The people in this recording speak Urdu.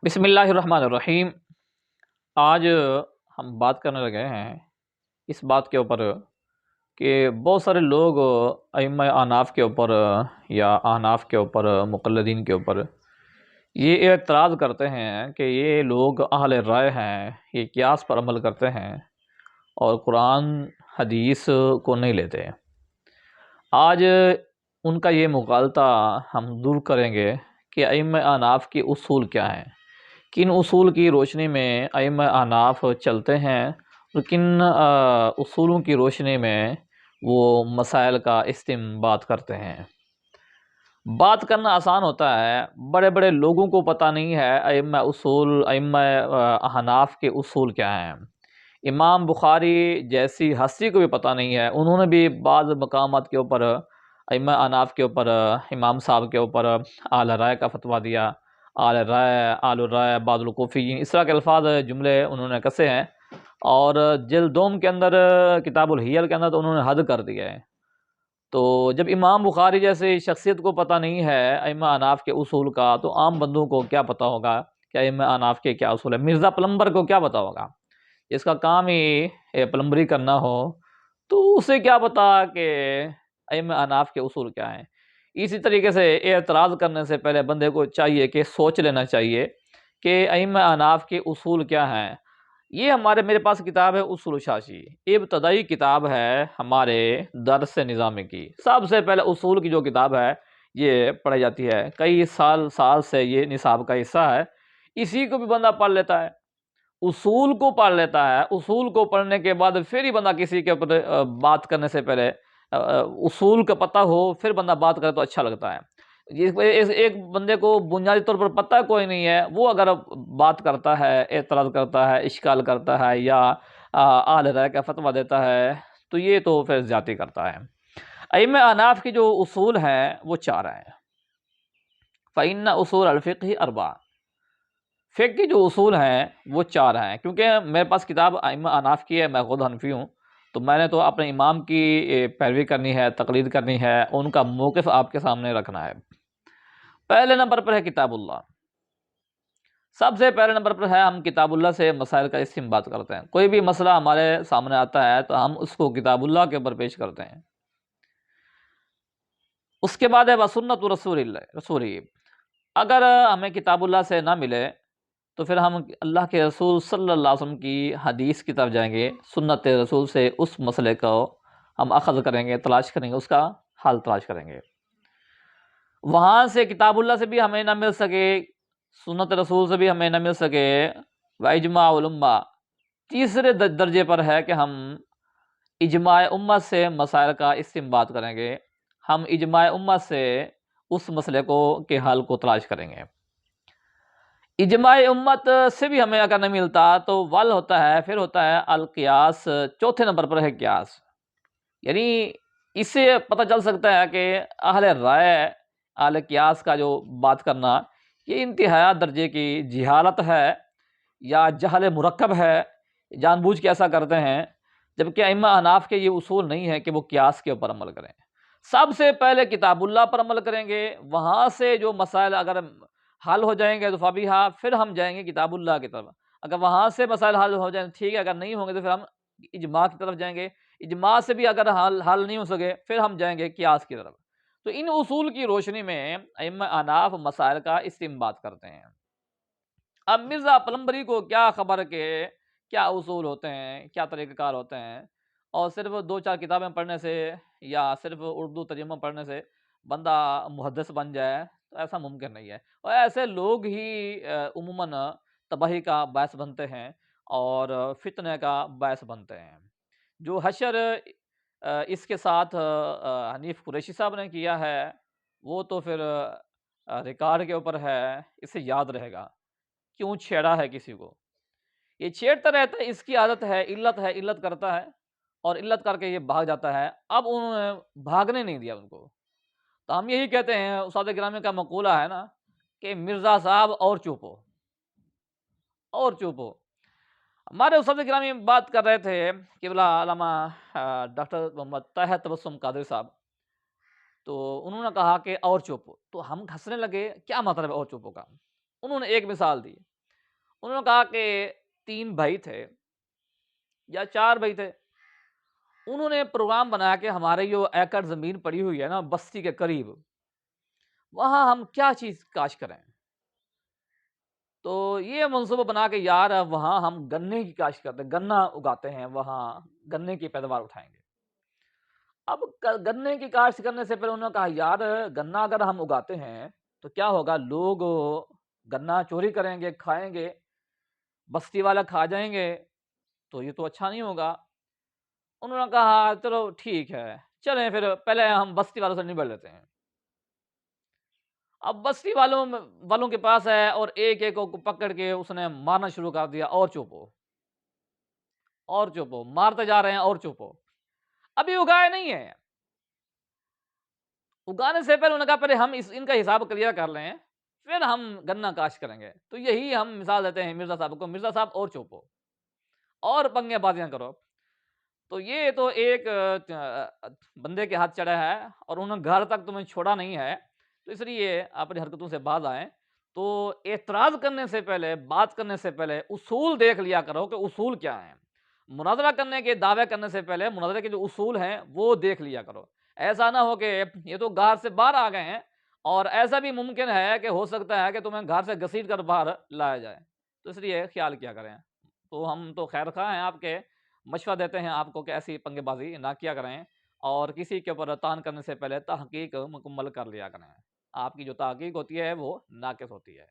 بسم اللہ الرحمن الرحیم۔ آج ہم بات کرنے لگے ہیں اس بات کے اوپر کہ بہت سارے لوگ ائمہ احناف کے اوپر یا احناف کے اوپر مقلدین کے اوپر یہ اعتراض کرتے ہیں کہ یہ لوگ اہل رائے ہیں، یہ قیاس پر عمل کرتے ہیں اور قرآن حدیث کو نہیں لیتے۔ آج ان کا یہ مغالطہ ہم دور کریں گے کہ ائمہ احناف کے اصول کیا ہیں، کن اصول کی روشنی میں ائمہ احناف چلتے ہیں اور کن اصولوں کی روشنی میں وہ مسائل کا استنباط کرتے ہیں۔ بات کرنا آسان ہوتا ہے، بڑے بڑے لوگوں کو پتہ نہیں ہے ائمہ احناف کے اصول کیا ہیں۔ امام بخاری جیسی ہستی کو بھی پتہ نہیں ہے، انہوں نے بھی بعض مقامات کے اوپر ائمہ احناف کے اوپر، امام صاحب کے اوپر اعلی رائے کا فتویٰ دیا۔ آل الرائے بعض الکوفیین، اس طرح کے الفاظ جملے انہوں نے کسے ہیں، اور جلد دوم کے اندر کتاب الحیل کے اندر تو انہوں نے حد کر دیا ہے۔ تو جب امام بخاری جیسے شخصیت کو پتہ نہیں ہے ائمہ احناف کے اصول کا، تو عام بندوں کو کیا پتہ ہوگا کہ ائمہ احناف کے کیا اصول ہے؟ مرزا پلمبر کو کیا پتہ ہوگا؟ جس کا کام ہی پلمبری کرنا ہو تو اسے کیا پتہ کہ ائمہ احناف کے اصول کیا ہیں؟ اسی طریقے سے اعتراض کرنے سے پہلے بندے کو چاہیے کہ سوچ لینا چاہیے کہ ائمہ احناف کے اصول کیا ہیں۔ یہ میرے پاس کتاب ہے اصول شاشی، ابتدائی کتاب ہے ہمارے درس نظامی کی۔ سب سے پہلے اصول کی جو کتاب ہے یہ پڑھی جاتی ہے، کئی سال سے یہ نصاب کا حصہ ہے، اسی کو بھی بندہ پڑھ لیتا ہے، اصول کو پڑھ لیتا ہے۔ اصول کو پڑھنے کے بعد پھر ہی بندہ کسی کے اوپر بات کرنے سے پہلے اصول کا پتہ ہو، پھر بندہ بات کرے تو اچھا لگتا ہے۔ ایک بندے کو بنیادی طور پر پتہ کوئی نہیں ہے، وہ اگر بات کرتا ہے، اعتراض کرتا ہے، اشکال کرتا ہے یا اعلی رائے کا فتویٰ دیتا ہے تو یہ تو پھر زیادتی کرتا ہے۔ ائمہ احناف کی جو اصول ہیں وہ 4 ہیں۔ فإن اصول الفقہ 4، فقہ کی جو اصول ہیں وہ 4 ہیں۔ کیونکہ میرے پاس کتاب ائمہ احناف کی ہے، میں خود حنفی ہوں، تو میں نے تو اپنے امام کی پیروی کرنی ہے، تقلید کرنی ہے، ان کا موقف آپ کے سامنے رکھنا ہے۔ پہلے نمبر پر ہے کتاب اللہ، سب سے پہلے نمبر پر ہے ہم کتاب اللہ سے مسائل کا استنباط کرتے ہیں۔ کوئی بھی مسئلہ ہمارے سامنے آتا ہے تو ہم اس کو کتاب اللہ کے اوپر پیش کرتے ہیں۔ اس کے بعد ہے وسنت رسول، اگر ہمیں کتاب اللہ سے نہ ملے تو پھر ہم اللہ کے رسول صلی اللہ علیہ وسلم کی حدیث کی طرف جائیں گے، سنت رسول سے اس مسئلے کو ہم اخذ کریں گے، تلاش کریں گے، اس کا حل تلاش کریں گے۔ وہاں سے کتاب اللہ سے بھی ہمیں نہ مل سکے، سنت رسول سے بھی ہمیں نہ مل سکے، واجماع الامہ، تیسرے درجے پر ہے کہ ہم اجماع امت سے مسائل کا استنباط کریں گے، ہم اجماع امت سے اس مسئلے کے حل کو تلاش کریں گے۔ اجماع امت سے بھی ہمیں اگر نہیں ملتا تو ول ہوتا ہے، پھر ہوتا ہے القیاس، چوتھے نمبر پر ہے قیاس۔ یعنی اس سے پتہ چل سکتا ہے کہ اہل رائے، اہل قیاس کا جو بات کرنا یہ انتہائی درجے کی جہالت ہے یا جہل مرکب ہے، جان بوجھ کے ایسا کرتے ہیں، جبکہ ائمہ احناف کے یہ اصول نہیں ہے کہ وہ قیاس کے اوپر عمل کریں۔ سب سے پہلے کتاب اللہ پر عمل کریں گے، وہاں سے جو مسائل اگر حل ہو جائیں گے تو فبیہا، پھر ہم جائیں گے کتاب اللہ کی طرف۔ اگر وہاں سے مسائل حل ہو جائیں ٹھیک ہے، اگر نہیں ہوں گے تو پھر ہم اجماع کی طرف جائیں گے، اجماع سے بھی اگر حل نہیں ہو سکے پھر ہم جائیں گے قیاس کی طرف۔ تو ان اصول کی روشنی میں ائمہ احناف مسائل کا استنباط کرتے ہیں۔ اب مرزا پلمبری کو کیا خبر کہ کیا اصول ہوتے ہیں، کیا طریقہ کار ہوتے ہیں، اور صرف 2-4 کتابیں پڑھنے سے یا صرف اردو ترجمہ پڑھنے سے بندہ محدث بن جائے تو ایسا ممکن نہیں ہے، اور ایسے لوگ ہی عموماً تباہی کا باعث بنتے ہیں اور فتنے کا باعث بنتے ہیں۔ جو حشر اس کے ساتھ حنیف قریشی صاحب نے کیا ہے وہ تو پھر ریکارڈ کے اوپر ہے، اسے یاد رہے گا کیوں چھیڑا ہے کسی کو۔ یہ چھیڑتا رہتا ہے، اس کی عادت ہے، علت کرتا ہے اور علت کر کے یہ بھاگ جاتا ہے۔ اب انہوں نے بھاگنے نہیں دیا ان کو، تو ہم یہی کہتے ہیں، استاد گرامی کا مقولہ ہے نا کہ مرزا صاحب اور چپ ہو، اور چپ ہو۔ ہمارے استاد گرامی بات کر رہے تھے قبلہ علامہ ڈاکٹر محمد طاہر تبسم قادری صاحب، تو انہوں نے کہا کہ اور چپ ہو، تو ہم ہنسنے لگے، کیا مطلب ہے اور چپ ہو کا؟ انہوں نے ایک مثال دی، انہوں نے کہا کہ 3 بھائی تھے یا 4 بھائی تھے، انہوں نے پروگرام بنایا کہ ہمارے جو ایکڑ زمین پڑی ہوئی ہے نا بستی کے قریب، وہاں ہم کیا چیز کاشت کریں؟ تو یہ منصوبہ بنا کہ یار وہاں ہم گنے کی کاشت کرتے ہیں، گنا اگاتے ہیں، وہاں گنے کی پیداوار اٹھائیں گے۔ اب گنے کی کاشت کرنے سے پہلے انہوں نے کہا یار گنا اگر ہم اگاتے ہیں تو کیا ہوگا، لوگ گنا چوری کریں گے، کھائیں گے، بستی والا کھا جائیں گے، تو یہ تو اچھا نہیں ہوگا۔ انہوں نے کہا چلو ٹھیک ہے، چلیں پھر پہلے ہم بستی والوں سے نبڑ لیتے ہیں۔ اب بستی والوں کے پاس ہے اور ایک ایک کو پکڑ کے اس نے مارنا شروع کر دیا، اور چوپو اور چوپو، مارتے جا رہے ہیں اور چوپو، ابھی اگائے نہیں ہے۔ اگانے سے پہلے انہوں نے کہا پہلے ہم ان کا حساب کلیئر کر لیں، پھر ہم گنا کاشت کریں گے۔ تو یہی ہم مثال دیتے ہیں مرزا صاحب کو، مرزا صاحب اور چوپو اور پنگے بازیاں کرو۔ تو یہ تو ایک بندے کے ہاتھ چڑھا ہے اور انہوں نے گھر تک تمہیں چھوڑا نہیں ہے، تو اس لیے اپنی حرکتوں سے باز آئیں۔ تو اعتراض کرنے سے پہلے، بات کرنے سے پہلے اصول دیکھ لیا کرو کہ اصول کیا ہیں۔ مناظرہ کرنے کے دعوے کرنے سے پہلے مناظرے کے جو اصول ہیں وہ دیکھ لیا کرو۔ ایسا نہ ہو کہ یہ تو گھر سے باہر آ گئے ہیں، اور ایسا بھی ممکن ہے کہ ہو سکتا ہے کہ تمہیں گھر سے گھسیٹ کر باہر لایا جائے، تو اس لیے خیال کیا کریں۔ تو ہم تو خیر خواہ ہیں آپ کے، مشورہ دیتے ہیں آپ کو کہ ایسی پنگے بازی نہ کیا کریں، اور کسی کے اوپر تان کرنے سے پہلے تحقیق مکمل کر لیا کریں۔ آپ کی جو تحقیق ہوتی ہے وہ ناقص ہوتی ہے۔